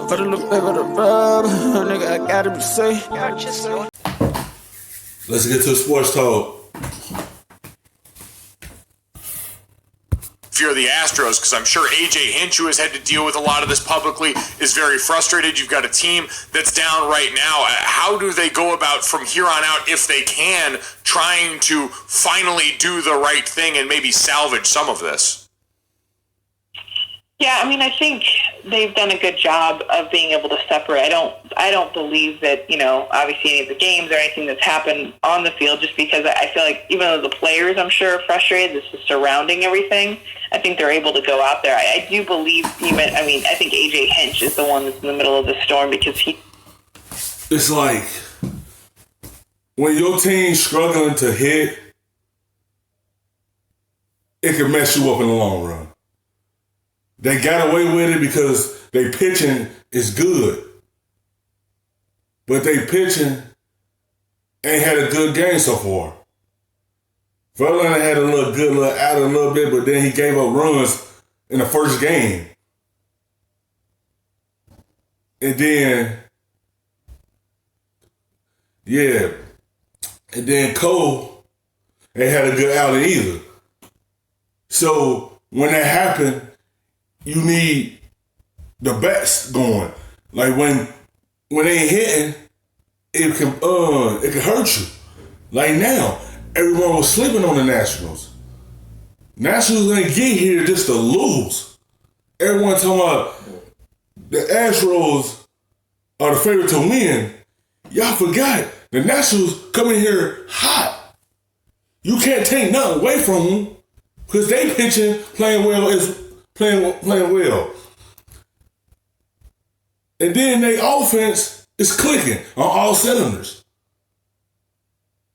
Put a little bit of the rub, nigga, I gotta be safe. Let's get to the sports talk. If you're the Astros, because I'm sure A.J. Hinch, who has had to deal with a lot of this publicly, is very frustrated. You've got a team that's down right now. How do they go about from here on out, if they can, trying to finally do the right thing and maybe salvage some of this? Yeah, I mean, I think they've done a good job of being able to separate. I don't believe that, obviously any of the games or anything that's happened on the field, just because I feel like even though the players, I'm sure, are frustrated, this is surrounding everything, I think they're able to go out there. I do believe I think A.J. Hinch is the one that's in the middle of the storm because he... It's like when your team's struggling to hit, it can mess you up in the long run. They got away with it because they pitching is good. But they pitching ain't had a good game so far. Verlander had a little out a little bit, but then he gave up runs in the first game. And then, Cole ain't had a good outing either. So when that happened, you need the bats going. Like when they ain't hitting, it can hurt you. Like now, everyone was sleeping on the Nationals. Nationals ain't get here just to lose. Everyone talking about the Astros are the favorite to win. Y'all forgot the Nationals come in here hot. You can't take nothing away from them because they pitching playing well. And then their offense is clicking on all cylinders.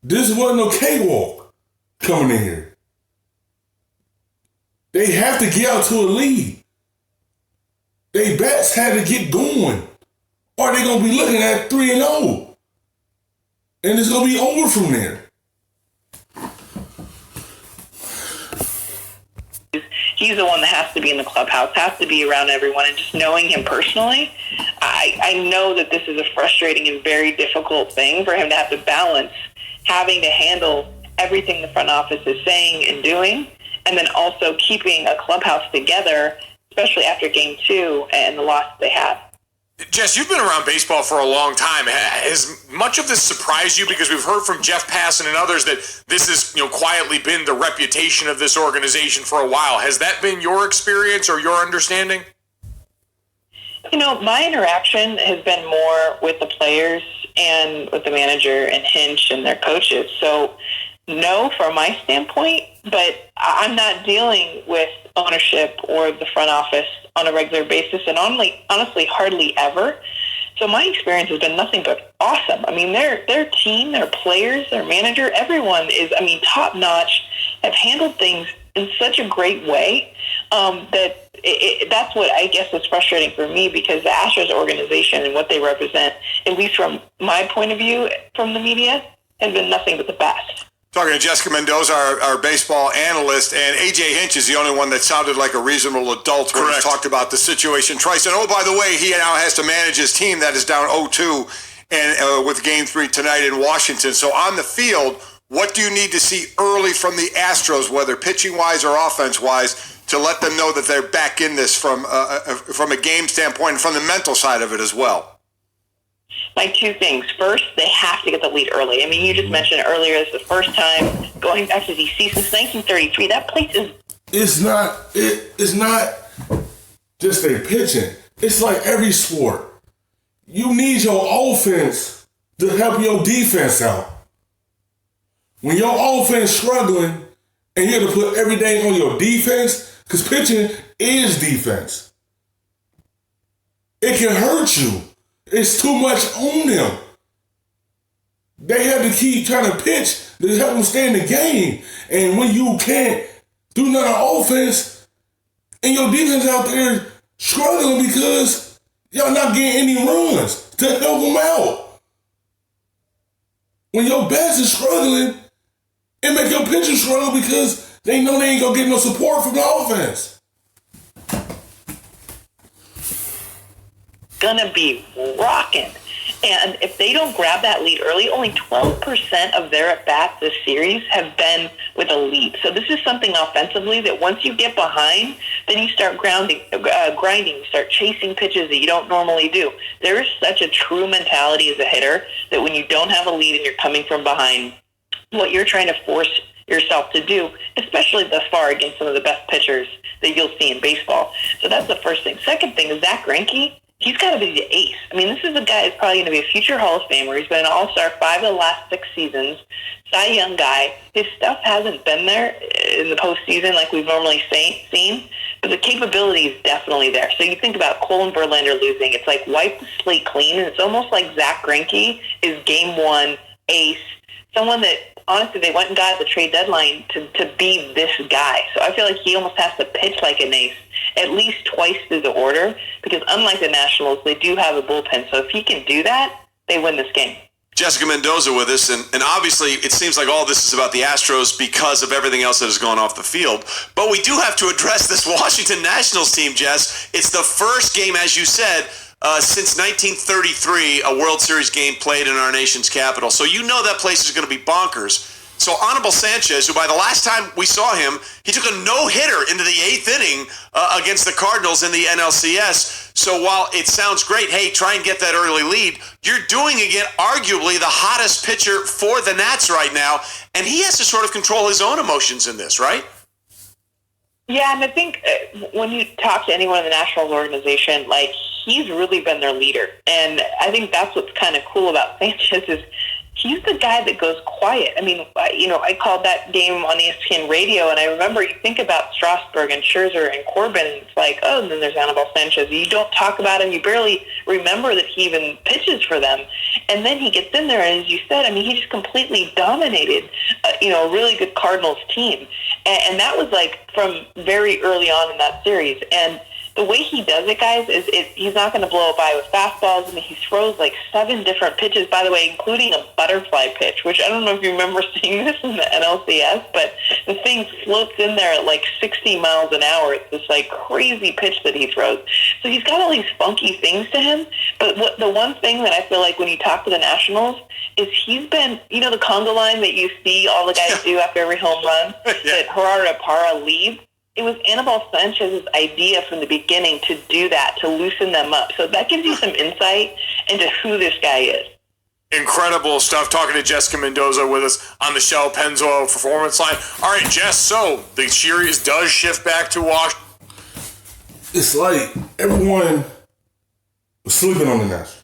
This wasn't no cakewalk coming in here. They have to get out to a lead. They bats had to get going, or they're going to be looking at 3-0. And it's going to be over from there. He's the one that has to be in the clubhouse, has to be around everyone, and just knowing him personally, I know that this is a frustrating and very difficult thing for him to have to balance having to handle everything the front office is saying and doing, and then also keeping a clubhouse together, especially after Game 2 and the loss that they had. Jess, you've been around baseball for a long time. Has much of this surprised you? Because we've heard from Jeff Passan and others that this has, quietly been the reputation of this organization for a while. Has that been your experience or your understanding? My interaction has been more with the players and with the manager and Hinch and their coaches. So, no, from my standpoint, but I'm not dealing with ownership or the front office on a regular basis, and honestly, hardly ever. So my experience has been nothing but awesome. I mean, their team, their players, their manager, everyone is, top notch, have handled things in such a great way that that's what I guess is frustrating for me, because the Astros organization and what they represent, at least from my point of view from the media, has been nothing but the best. Talking to Jessica Mendoza, our baseball analyst, and A.J. Hinch is the only one that sounded like a reasonable adult when he talked about the situation. Trice, and oh, by the way, he now has to manage his team that is down 0-2 and with Game 3 tonight in Washington. So on the field, what do you need to see early from the Astros, whether pitching-wise or offense-wise, to let them know that they're back in this from a game standpoint and from the mental side of it as well? My two things. First, they have to get the lead early. You just mentioned earlier, it's the first time going back to D.C. since 1933. That place is... It's not just their pitching. It's like every sport. You need your offense to help your defense out. When your offense struggling and you have to put everything on your defense, because pitching is defense, it can hurt you. It's too much on them. They have to keep trying to pitch to help them stay in the game. And when you can't do none of offense and your defense out there struggling because y'all not getting any runs to help them out. When your bats is struggling, it make your pitchers struggle because they know they ain't gonna get no support from the offense. going to be rocking. And if they don't grab that lead early, only 12% of their at-bats this series have been with a lead. So this is something offensively that once you get behind, then you start grinding, you start chasing pitches that you don't normally do. There is such a true mentality as a hitter that when you don't have a lead and you're coming from behind, what you're trying to force yourself to do, especially thus far against some of the best pitchers that you'll see in baseball. So that's the first thing. Second thing is Zach Greinke. He's got to be the ace. I mean, this is a guy who's probably going to be a future Hall of Famer. He's been an All-Star 5 of the last 6 seasons. Cy Young guy. His stuff hasn't been there in the postseason like we've normally seen, but the capability is definitely there. So you think about Cole and Verlander losing. It's like wipe the slate clean, and it's almost like Zach Greinke is game one ace, someone that, honestly, they went and got at the trade deadline to be this guy. So I feel like he almost has to pitch like an ace at least twice through the order, because unlike the Nationals, they do have a bullpen. So if he can do that, they win this game. Jessica Mendoza with us, and obviously it seems like all this is about the Astros because of everything else that has gone off the field. But we do have to address this Washington Nationals team, Jess. It's the first game, as you said, since 1933, a World Series game played in our nation's capital. So you know that place is going to be bonkers. So Anibal Sanchez, who by the last time we saw him, he took a no-hitter into the 8th inning against the Cardinals in the NLCS. So while it sounds great, hey, try and get that early lead, you're doing again arguably the hottest pitcher for the Nats right now, and he has to sort of control his own emotions in this, right? Yeah, and I think when you talk to anyone in the Nationals organization, like, he's really been their leader. And I think that's what's kind of cool about Sanchez is he's the guy that goes quiet. I mean, I called that game on ESPN radio, and I remember you think about Strasburg and Scherzer and Corbin, and it's like, oh, and then there's Anibal Sanchez. You don't talk about him. You barely remember that he even pitches for them. And then he gets in there, and as you said, I mean, he just completely dominated, a really good Cardinals team. And that was like from very early on in that series. And the way he does it, guys, is he's not going to blow it by with fastballs. I mean, he throws like 7 different pitches, by the way, including a butterfly pitch, which I don't know if you remember seeing this in the NLCS, but the thing floats in there at like 60 miles an hour. It's this like crazy pitch that he throws. So he's got all these funky things to him. But the one thing that I feel like when you talk to the Nationals is he's been, the conga line that you see all the guys do after every home run, that Gerardo Parra leads. It was Anibal Sanchez's idea from the beginning to do that, to loosen them up. So that gives you some insight into who this guy is. Incredible stuff. Talking to Jessica Mendoza with us on the Shell Pennzoil Performance Line. All right, Jess, so the series does shift back to Washington. It's like everyone was sleeping on the Nationals.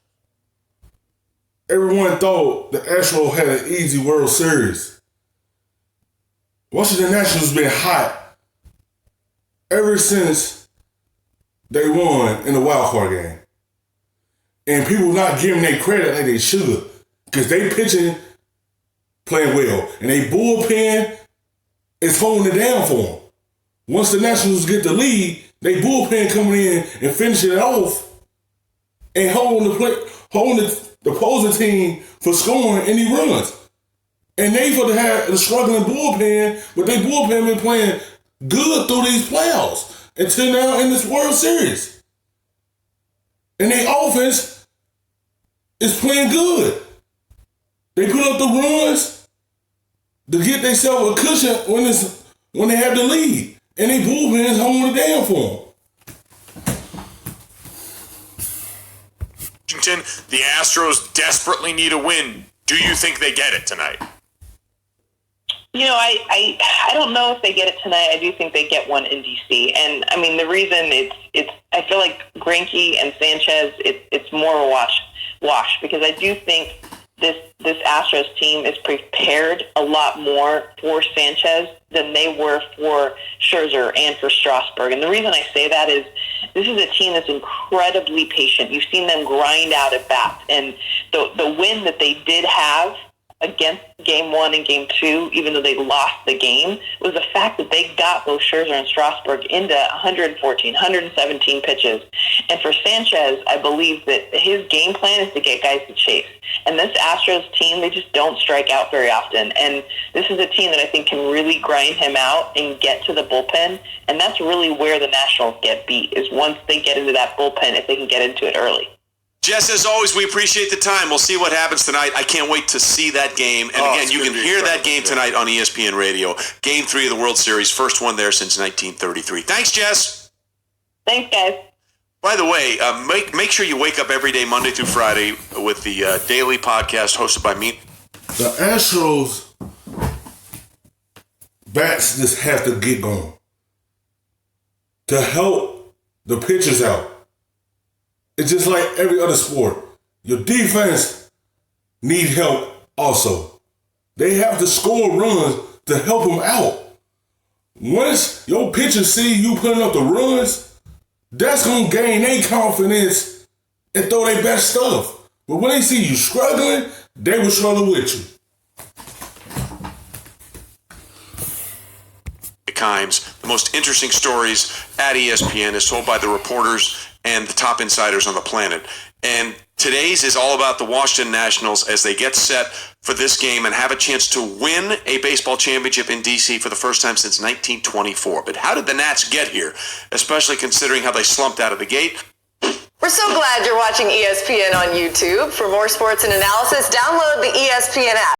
Everyone thought the Astros had an easy World Series. Washington Nationals been hot ever since they won in the wild card game. And people not giving their credit like they should, because they pitching playing well. And they bullpen is holding it down for them. Once the Nationals get the lead, they bullpen coming in and finishing it off and holding the opposing team for scoring any runs. And they for to have the struggling bullpen, but they bullpen been playing good through these playoffs until now in this World Series. And their offense is playing good. They put up the runs to get themselves a cushion when they have the lead. And they bullpen is holding it down for them. Washington, the Astros desperately need a win. Do you think they get it tonight? I don't know if they get it tonight. I do think they get one in DC. And I mean, the reason it's I feel like Greinke and Sanchez, it's more a wash because I do think this Astros team is prepared a lot more for Sanchez than they were for Scherzer and for Strasburg. And the reason I say that is this is a team that's incredibly patient. You've seen them grind out at bats. And the win that they did have against Game 1 and Game 2, even though they lost the game, was the fact that they got both Scherzer and Strasburg into 114, 117 pitches. And for Sanchez, I believe that his game plan is to get guys to chase. And this Astros team, they just don't strike out very often. And this is a team that I think can really grind him out and get to the bullpen. And that's really where the Nationals get beat, is once they get into that bullpen, if they can get into it early. Jess, as always, we appreciate the time. We'll see what happens tonight. I can't wait to see that game. And again, you can hear that game tonight on ESPN Radio. Game 3 of the World Series, first one there since 1933. Thanks, Jess. Thanks, guys. By the way, make sure you wake up every day, Monday through Friday, with the daily podcast hosted by me. The Astros bats just have to get going to help the pitchers out. It's just like every other sport. Your defense need help also. They have to score runs to help them out. Once your pitchers see you putting up the runs, that's going to gain their confidence and throw their best stuff. But when they see you struggling, they will struggle with you. Times, the most interesting stories at ESPN is told by the reporters and the top insiders on the planet. And today's is all about the Washington Nationals as they get set for this game and have a chance to win a baseball championship in D.C. for the first time since 1924. But how did the Nats get here, especially considering how they slumped out of the gate? We're so glad you're watching ESPN on YouTube. For more sports and analysis, download the ESPN app.